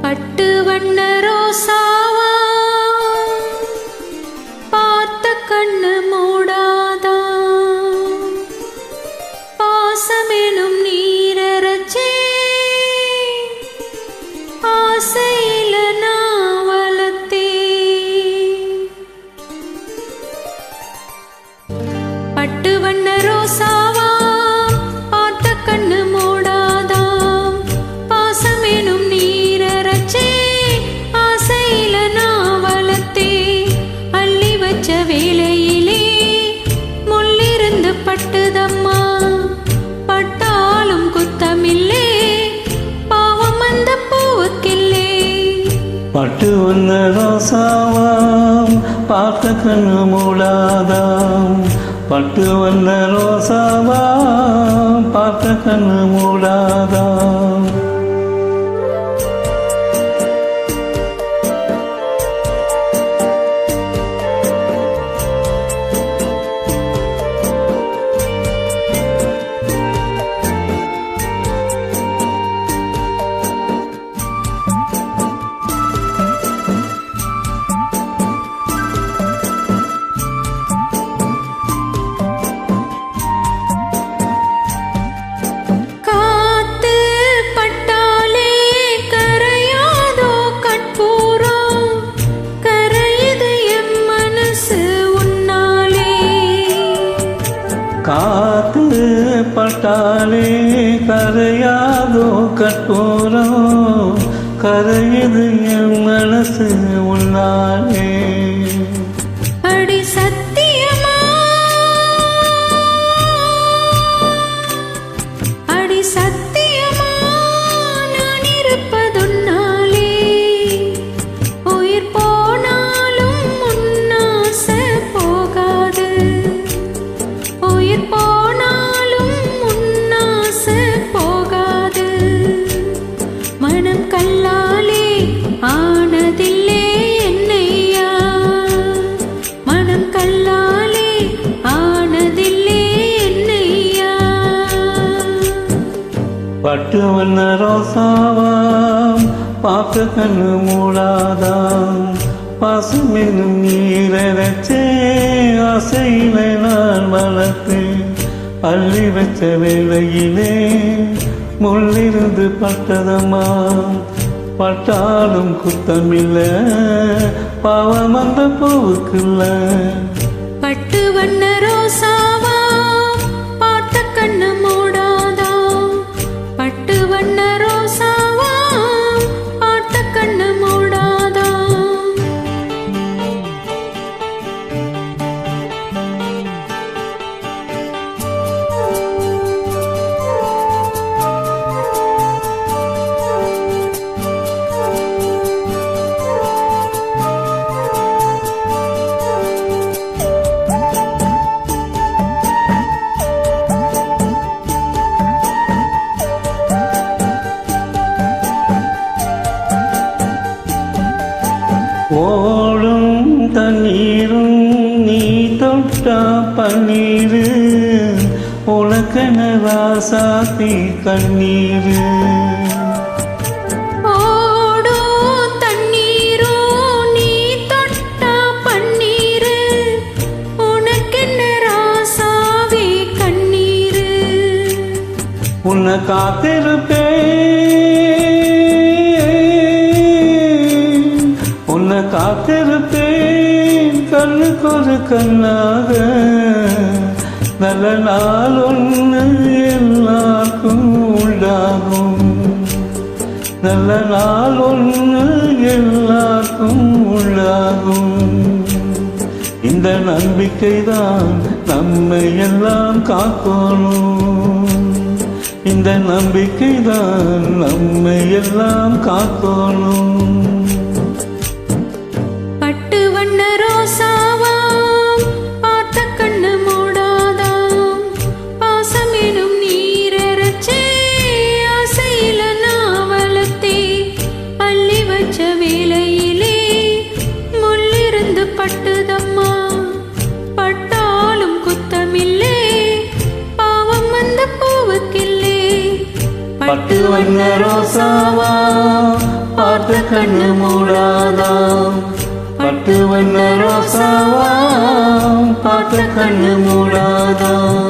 பட்டு வண்ண ரோசாவா பார்த்த கண்ணு மூடாதா பாசமெனும் நீரச்சே ஆசையில நான் வளர்த்தே பட்டு வண்ண ரோசாவா பார்த்த கண்ணு மூடாதா பாசமெனும் நீரச்சே ஆசையில நான் வளர்த்தே அள்ளி வச்ச வேளையிலே முள்ளிருந்து பட்டுதம்மா பட்டாலும் குத்தமில்லே பாவம் அந்த பூவுக்கில்லே பட்டு வண்ண ரோசாவாம் பார்த்த கண்ணு மூடாதாம் பட்டு வண்ண ரோசாவாம் பார்த்த கண்ணு மூடாதாம் காத்து பட்டாலே கரையாதோ கற்பூரம் கரையுது என் மனசு உன்னாலே அடி சத்தியமா அடி சத்தியமா நான் இருப்பதுன்னாலே உயிர் போனாலும் முன்னாசை போகாது உயிர் போனாலும் முன்னாசை போகாது மனம் கல்லாலே ஆனதில்லே என்னையா மனம் கல்லாலே ஆனதில்லே என்னையா பட்டு வண்ண ரோசாவாம் பார்த்த கண்ணு மூடாதாம் பாசமெனும் நீரச்சே ஆசையிலே நான் வளர்த்தேன் அள்ளி வச்ச வேளையிலே முள்ளிருந்து பட்டதம்மா பட்டாலும் குத்தமில்லை பாவம் அந்த பூவுக்குள்ள பட்டு வண்ண ரோசாவா பார்த்த கண்ணு மூடாதா பட்டு வண்ண ரோசாவா பார்த்த கண்ணு மூடாதா ஓடும் தண்ணீரும் நீ தொட்டா பன்னீரு உனக்கென ராசாத்தி கண்ணீரு ஓடும் தண்ணீரும் நீ தொட்டா பன்னீரு உனக்கென்ன ராசாவே கண்ணீரு உன்னை காத்திருப்பேன் உன்னை காத்திருப்பேன் கண்ணுக்கு ஒரு கண்ணாக நல்ல நாள் ஒன்று எல்லாருக்கும் உண்டாகும் நல்ல நாள் ஒன்று எல்லாருக்கும் உண்டாகும் இந்த நம்பிக்கைதான் நம்மை எல்லாம் காக்கணும் இந்த நம்பிக்கைதான் நம்மை எல்லாம் காக்கணும் பட்டு வண்ண ரோசாவா பார்த்த கண்ணு மூடாதா பாசமெனும் நீரச்சே ஆசையில நான் வளர்த்தே அள்ளி வச்ச வேளையிலே முள்ளிருந்து பட்டுதம்மா பட்டாலும் குத்தமில்லே பாவம் அந்த பூவுக்கில்லே பட்டு வண்ண ரோசாவா பார்த்த கண்ணு மூடாதாம் பட்டு வண்ண ரோசாவாம் பார்த்த கண்ணு மூடாதாம்